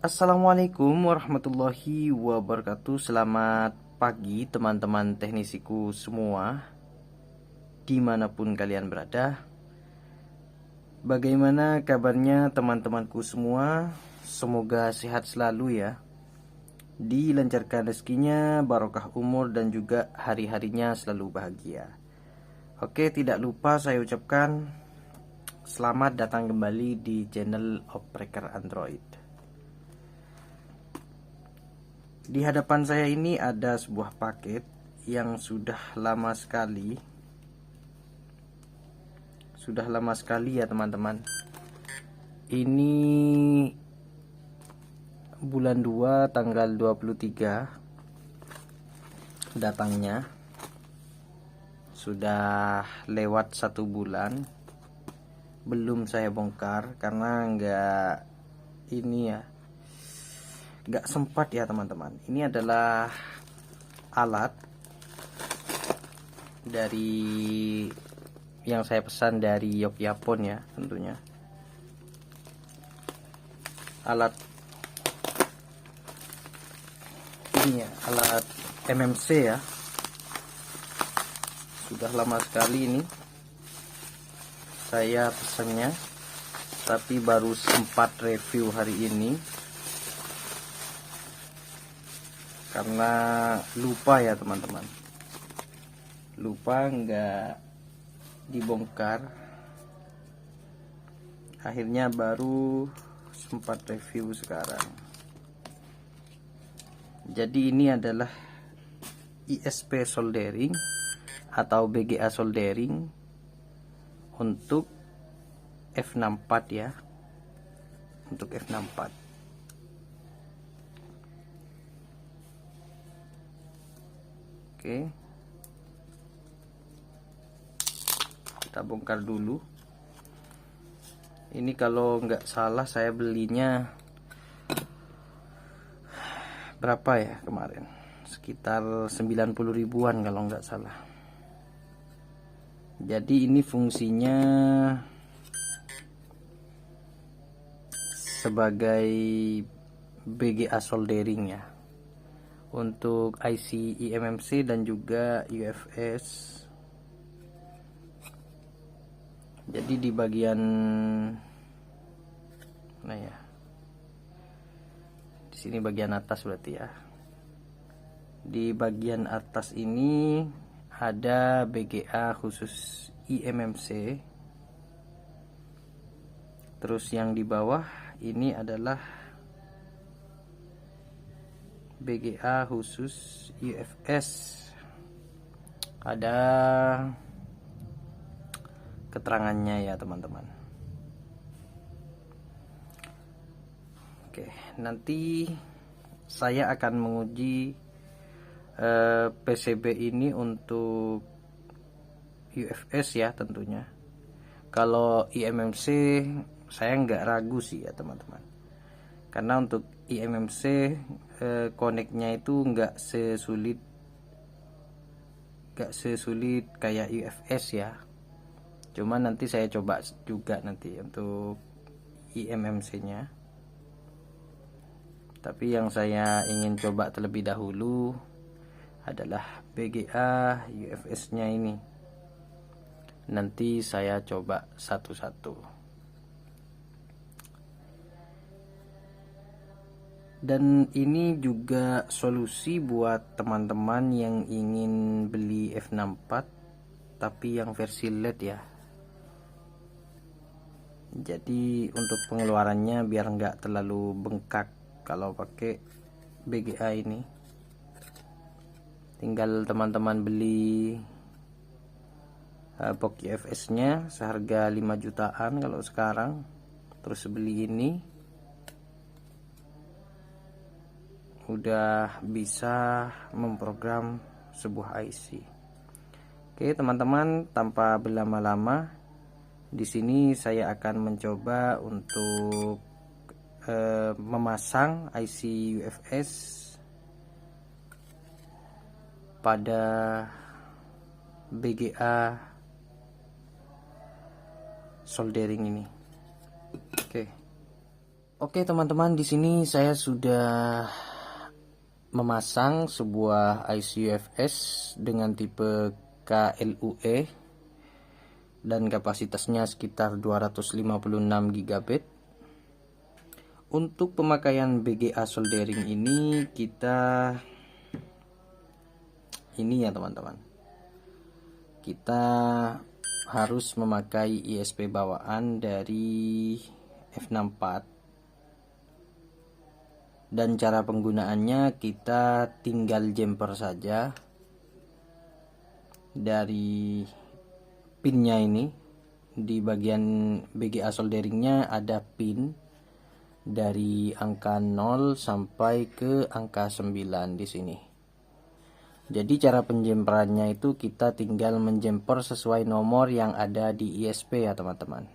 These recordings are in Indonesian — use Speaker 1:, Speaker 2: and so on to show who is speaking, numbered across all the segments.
Speaker 1: Assalamualaikum warahmatullahi wabarakatuh. Selamat pagi teman-teman teknisiku semua, dimanapun kalian berada. Bagaimana kabarnya teman-temanku semua? Semoga sehat selalu ya, dilancarkan rezekinya, barokah umur, dan juga hari-harinya selalu bahagia. Oke, tidak lupa saya ucapkan selamat datang kembali di channel Opbreaker Android. Di hadapan saya ini ada sebuah paket yang sudah lama sekali ya teman-teman. Ini bulan 2 tanggal 23 datangnya. Sudah lewat 1 bulan, belum saya bongkar karena nggak sempat ya teman-teman. Ini adalah alat dari yang saya pesan dari Yokyapon ya, tentunya. Alat ini ya, alat MMC ya. Sudah lama sekali ini saya pesannya, tapi baru sempat review hari ini karena lupa ya teman-teman, lupa nggak dibongkar. Akhirnya baru sempat review sekarang. Jadi ini adalah ISP soldering atau BGA soldering untuk F64 ya, untuk F64. Oke, kita bongkar dulu. Ini kalau nggak salah saya belinya berapa ya kemarin, sekitar 90 ribuan kalau nggak salah. Jadi ini fungsinya sebagai BGA soldering ya, untuk IC eMMC dan juga UFS. Jadi di bagian mana ya, di sini bagian atas berarti ya. Di bagian atas ini ada BGA khusus eMMC. Terus yang di bawah ini adalah BGA khusus UFS. Ada keterangannya ya teman-teman. Oke, nanti saya akan menguji PCB ini untuk UFS ya tentunya. Kalau eMMC saya nggak ragu sih ya teman-teman, karena untuk eMMC koneknya itu nggak sesulit kayak UFS ya. Cuma nanti saya coba juga nanti untuk eMMC nya. Tapi yang saya ingin coba terlebih dahulu adalah BGA UFS nya ini. Nanti saya coba satu-satu. Dan ini juga solusi buat teman-teman yang ingin beli F64 tapi yang versi LED ya. Jadi untuk pengeluarannya biar nggak terlalu bengkak kalau pakai BGA ini. Tinggal teman-teman beli box UFS nya seharga 5 jutaan kalau sekarang. Terus beli ini udah bisa memprogram sebuah IC. Oke teman-teman, tanpa berlama-lama, di sini saya akan mencoba untuk memasang IC UFS pada BGA soldering ini. Oke. Oke teman-teman, di sini saya sudah memasang sebuah IC UFS dengan tipe KLUE dan kapasitasnya sekitar 256 GB. Untuk pemakaian BGA soldering ini ya teman-teman, kita harus memakai ISP bawaan dari F64, dan cara penggunaannya kita tinggal jumper saja dari pinnya ini. Di bagian BGA solderingnya ada pin dari angka 0 sampai ke angka 9 di sini. Jadi cara penjemperannya itu kita tinggal menjemper sesuai nomor yang ada di ISP ya teman-teman.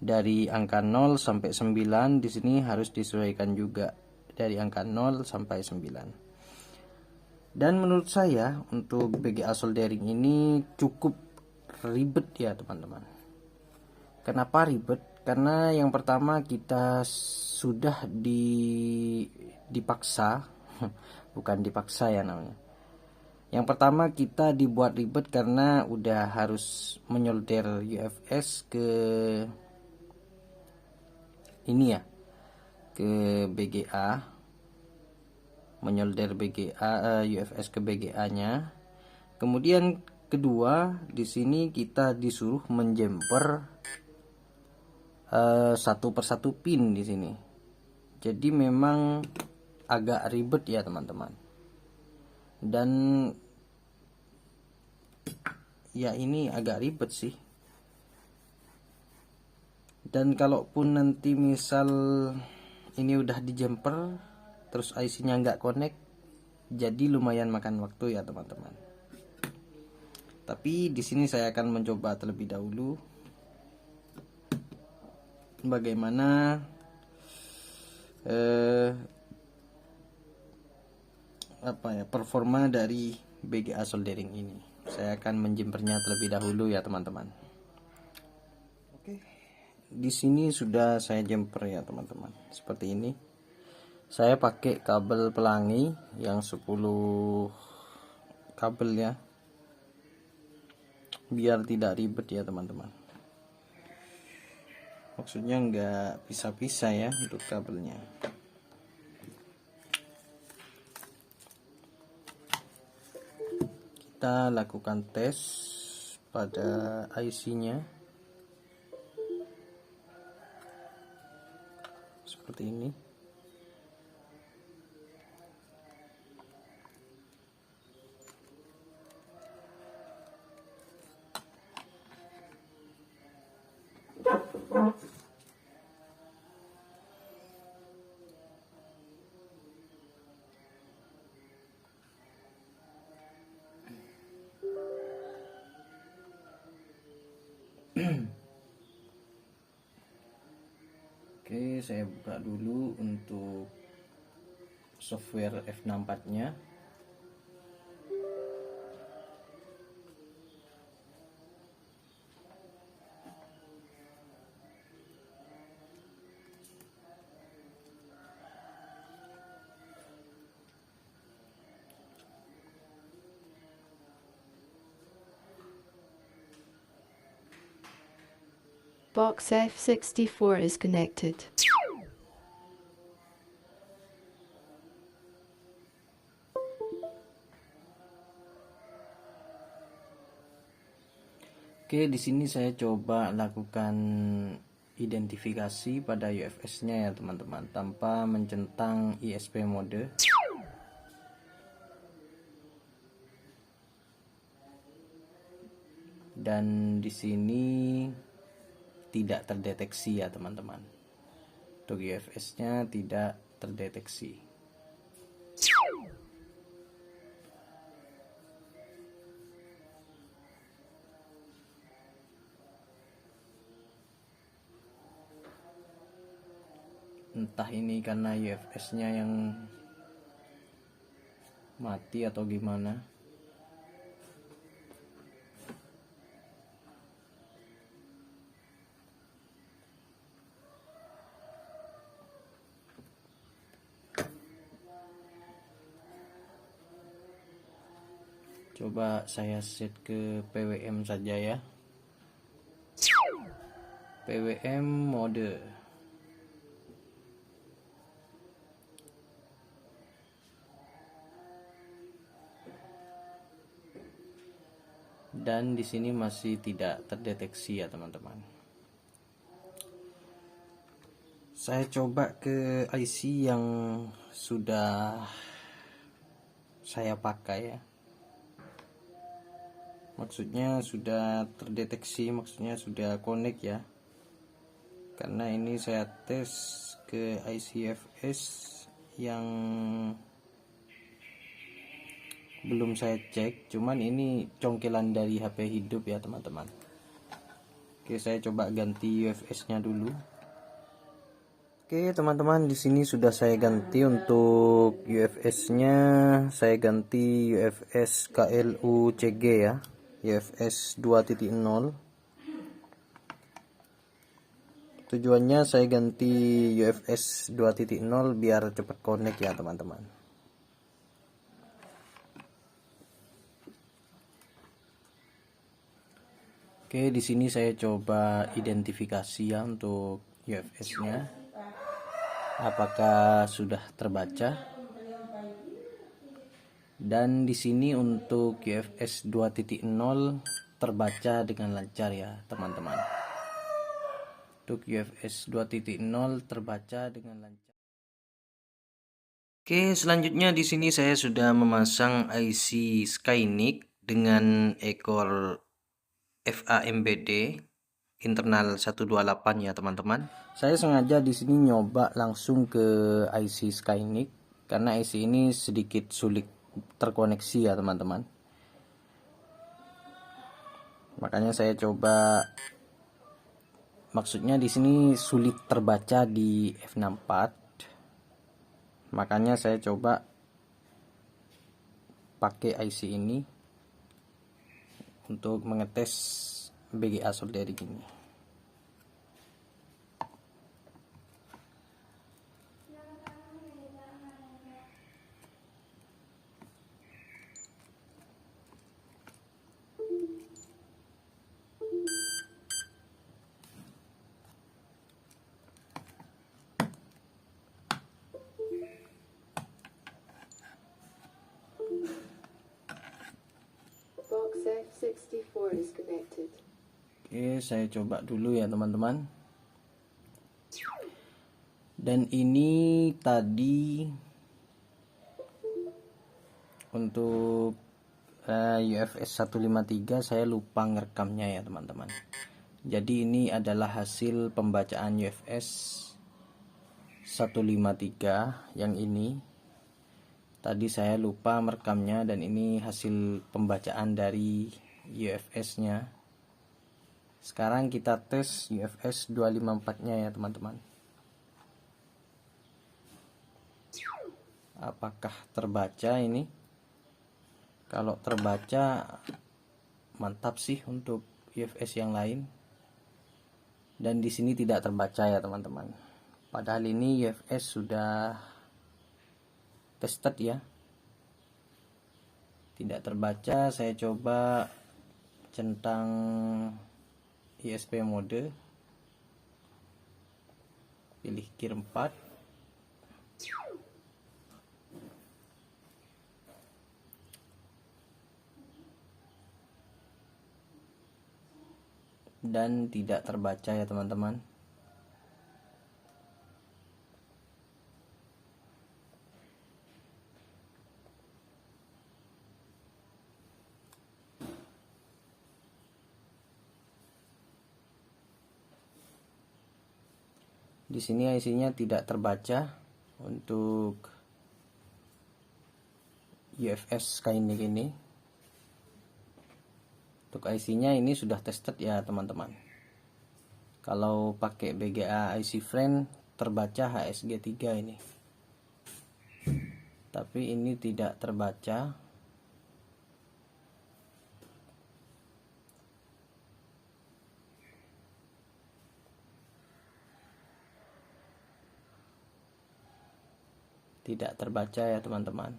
Speaker 1: Dari angka 0 sampai 9 di sini harus disesuaikan juga dari angka 0 sampai 9. Dan menurut saya untuk BGA soldering ini cukup ribet ya teman-teman. Kenapa ribet? Karena yang pertama kita sudah dipaksa bukan dipaksa ya namanya. Yang pertama kita dibuat ribet karena udah harus menyolder UFS ke ini ya, ke BGA, menyolder BGA UFS ke BGA-nya. Kemudian kedua, di sini kita disuruh menjemper satu persatu pin di sini. Jadi memang agak ribet ya teman-teman. Dan ya ini agak ribet sih. Dan kalaupun nanti misal ini udah dijemper terus IC-nya nggak connect, jadi lumayan makan waktu ya teman-teman. Tapi di sini saya akan mencoba terlebih dahulu bagaimana performa dari BGA soldering ini. Saya akan menjempernya terlebih dahulu ya teman-teman. Oke, di sini sudah saya jemper ya teman-teman. Seperti ini. Saya pakai kabel pelangi yang 10 kabel ya, biar tidak ribet ya teman-teman. Maksudnya nggak pisah-pisah ya untuk kabelnya. Kita lakukan tes pada IC-nya seperti ini. Oke, saya buka dulu untuk software F64-nya.
Speaker 2: Box F64 is connected.
Speaker 1: Oke, di sini saya coba lakukan identifikasi pada UFS-nya ya teman-teman, tanpa mencentang ISP mode. Dan di sini tidak terdeteksi ya teman-teman. Untuk UFS-nya tidak terdeteksi. Entah ini karena UFS-nya yang mati atau gimana. Coba saya set ke PWM saja ya. PWM mode. Dan di sini masih tidak terdeteksi ya teman-teman. Saya coba ke IC yang sudah saya pakai ya. Maksudnya sudah terdeteksi, maksudnya sudah connect ya. Karena ini saya tes ke ICFS yang belum saya cek, cuman ini congkelan dari HP hidup ya teman-teman. Oke, saya coba ganti UFS-nya dulu. Oke teman-teman, di sini sudah saya ganti untuk UFS-nya. Saya ganti UFS KLU CG ya, UFS 2.0. Tujuannya saya ganti UFS 2.0 biar cepat connect ya teman-teman. Oke, di sini saya coba identifikasi ya untuk UFS-nya. Apakah sudah terbaca? Dan di sini untuk UFS 2.0 terbaca dengan lancar ya teman-teman. Untuk UFS 2.0 terbaca dengan lancar. Oke, selanjutnya di sini saya sudah memasang IC Skynic dengan ekor FAMBD internal 128 ya teman-teman. Saya sengaja di sini nyoba langsung ke IC Skynic karena IC ini sedikit sulit terkoneksi ya teman-teman. Makanya saya coba, maksudnya di sini sulit terbaca di F64. Makanya saya coba pakai IC ini untuk mengetes BGA soldering ini.
Speaker 2: Box F64 is connected.
Speaker 1: Oke, saya coba dulu ya teman-teman. Dan ini tadi untuk UFS 153 saya lupa ngerekamnya ya teman-teman. Jadi ini adalah hasil pembacaan UFS 153 yang ini. Tadi saya lupa merekamnya dan ini hasil pembacaan dari UFS-nya. Sekarang kita tes UFS 254-nya ya teman-teman. Apakah terbaca ini? Kalau terbaca mantap sih untuk UFS yang lain. Dan di sini tidak terbaca ya teman-teman. Padahal ini UFS sudah tested ya. Tidak terbaca. Saya coba centang ISP mode. Pilih kir 4. Dan tidak terbaca ya teman-teman. Di sini IC-nya tidak terbaca untuk UFS Skynic ini. Untuk IC-nya ini sudah tested ya teman-teman. Kalau pakai BGA IC friend terbaca HSG3 ini. Tapi ini tidak terbaca. Tidak terbaca ya teman-teman.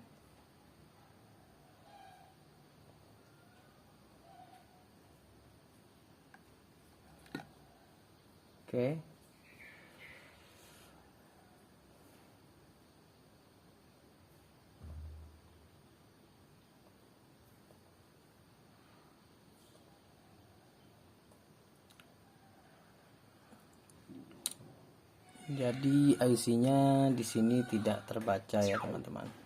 Speaker 1: Oke. Jadi IC-nya di sini tidak terbaca ya teman-teman.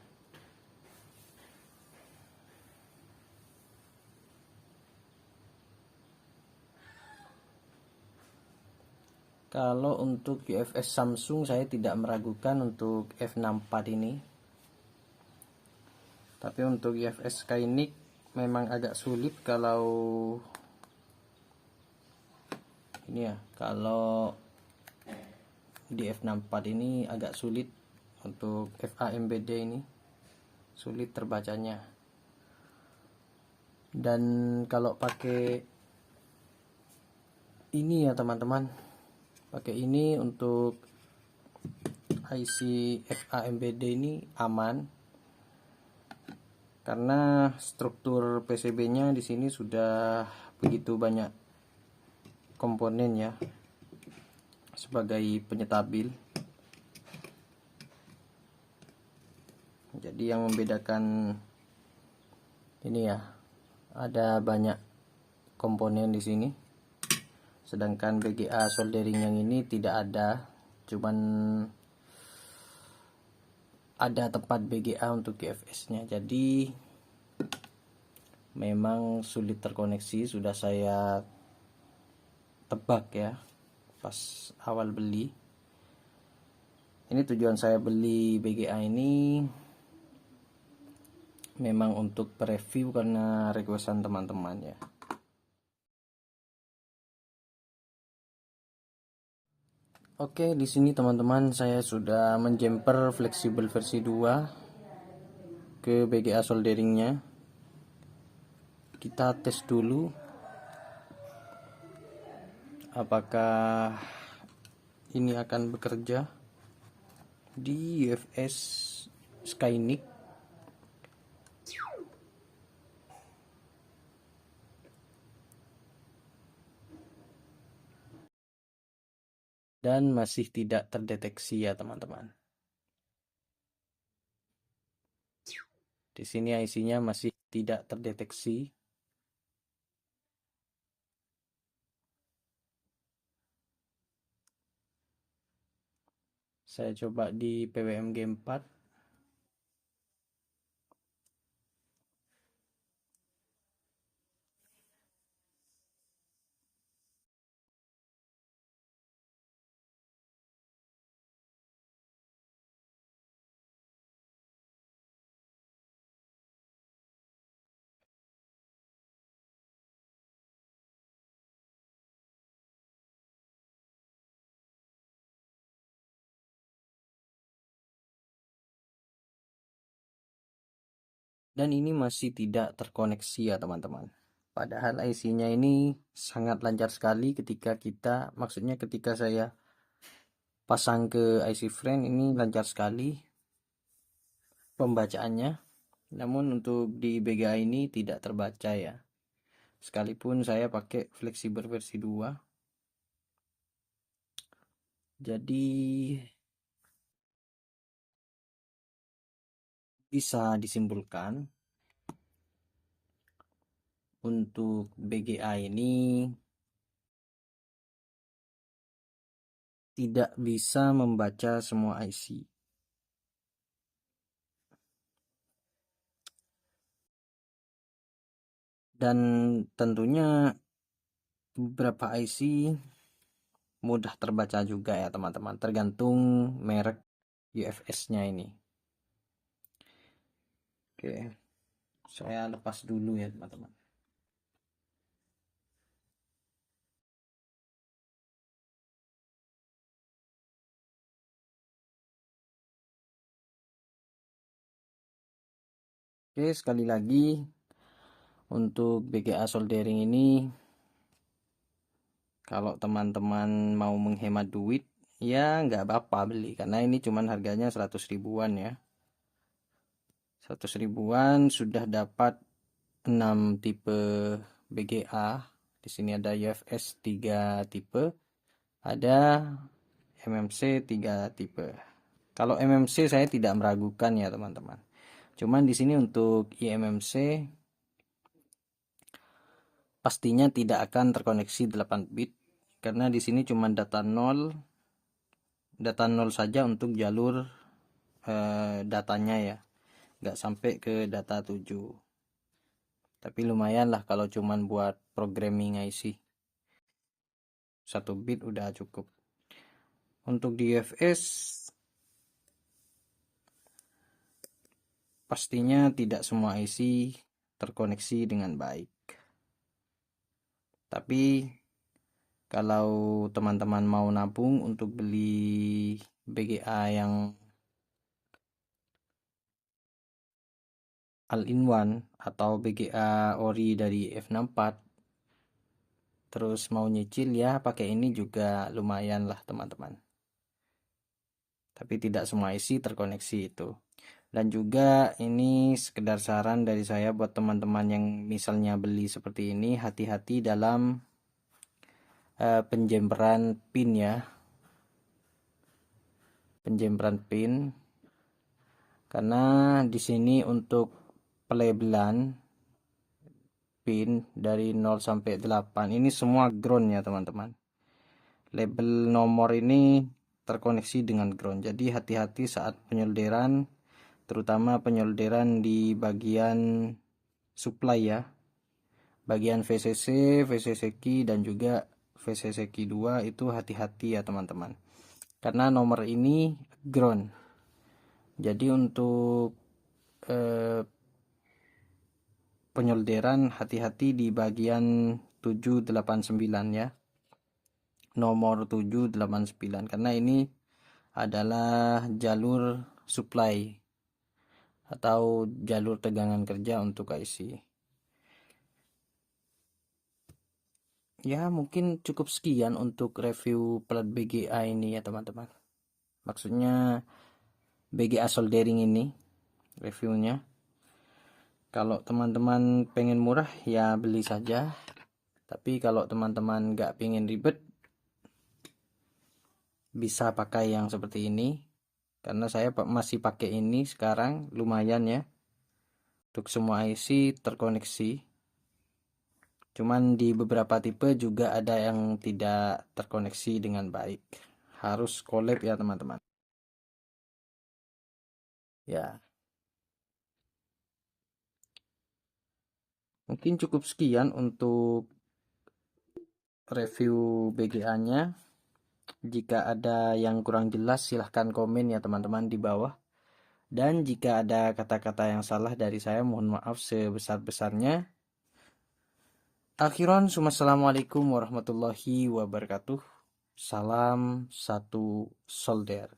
Speaker 1: Kalau untuk UFS Samsung saya tidak meragukan untuk F64 ini. Tapi untuk UFS Skynic memang agak sulit kalau ini ya, kalau di F64 ini agak sulit untuk FAMBD ini, sulit terbacanya. Dan kalau pakai ini ya teman-teman, pakai ini untuk IC FAMBD ini aman karena struktur PCB-nya di sini sudah begitu banyak komponen ya sebagai penyetabil. Jadi yang membedakan ini ya, ada banyak komponen di sini. Sedangkan BGA soldering yang ini tidak ada, cuman ada tempat BGA untuk UFS-nya. Jadi memang sulit terkoneksi, sudah saya tebak ya pas awal beli. Ini tujuan saya beli BGA ini memang untuk preview karena requestan teman-teman ya. Oke, di sini teman-teman saya sudah menjumper fleksibel versi 2 ke BGA solderingnya. Kita tes dulu apakah ini akan bekerja di UFS Skynic. Dan masih tidak terdeteksi ya teman-teman. Di sini IC-nya masih tidak terdeteksi. Saya coba di PWM G4. Dan ini masih tidak terkoneksi ya teman-teman. Padahal IC-nya ini sangat lancar sekali maksudnya ketika saya pasang ke IC friend ini lancar sekali pembacaannya. Namun untuk di BGA ini tidak terbaca ya. Sekalipun saya pakai fleksibel versi 2. Jadi bisa disimpulkan untuk BGA ini tidak bisa membaca semua IC. Dan tentunya beberapa IC mudah terbaca juga ya teman-teman, tergantung merek UFS-nya ini. Oke, saya lepas dulu ya teman-teman. Oke, sekali lagi untuk BGA soldering ini, kalau teman-teman mau menghemat duit ya nggak apa-apa beli, karena ini cuman harganya 100 ribuan ya. 100 ribuan sudah dapat 6 tipe BGA. Di sini ada UFS 3 tipe, Ada MMC 3 tipe. Kalau MMC saya tidak meragukan ya teman-teman. Cuman di sini untuk eMMC pastinya tidak akan terkoneksi 8 bit karena di sini cuma data 0 saja untuk jalur datanya ya. Nggak sampai ke data 7. Tapi lumayan lah kalau cuman buat programming IC. 1 bit udah cukup. Untuk di UFS pastinya tidak semua IC terkoneksi dengan baik. Tapi kalau teman-teman mau nabung untuk beli BGA yang all-in-one atau BGA ori dari F64, terus mau nyicil ya pakai ini juga lumayan lah teman-teman. Tapi tidak semua IC terkoneksi itu. Dan juga ini sekedar saran dari saya buat teman-teman yang misalnya beli seperti ini, hati-hati dalam penjemperan pin ya. Penjemperan pin. Karena di sini untuk pelabelan pin dari 0 sampai 8 ini semua ground ya teman-teman. Label nomor ini terkoneksi dengan ground. Jadi hati-hati saat penyolderan, terutama penyolderan di bagian supply ya. Bagian VCC, VCC key dan juga VCC key 2 itu hati-hati ya teman-teman. Karena nomor ini ground. Jadi untuk penyolderan hati-hati di bagian 789 ya. Nomor 789 karena ini adalah jalur supply atau jalur tegangan kerja untuk IC. Ya, mungkin cukup sekian untuk review plat BGA ini ya teman-teman. Maksudnya BGA soldering ini reviewnya. Kalau teman-teman pengen murah ya beli saja. Tapi kalau teman-teman nggak pengen ribet, bisa pakai yang seperti ini. Karena saya masih pakai ini sekarang, lumayan ya. Untuk semua IC terkoneksi. Cuman di beberapa tipe juga ada yang tidak terkoneksi dengan baik. Harus collab ya teman-teman. Ya. Mungkin cukup sekian untuk review BGA-nya. Jika ada yang kurang jelas silahkan komen ya teman-teman di bawah. Dan jika ada kata-kata yang salah dari saya mohon maaf sebesar-besarnya. Akhiran, assalamualaikum warahmatullahi wabarakatuh. Salam satu solder.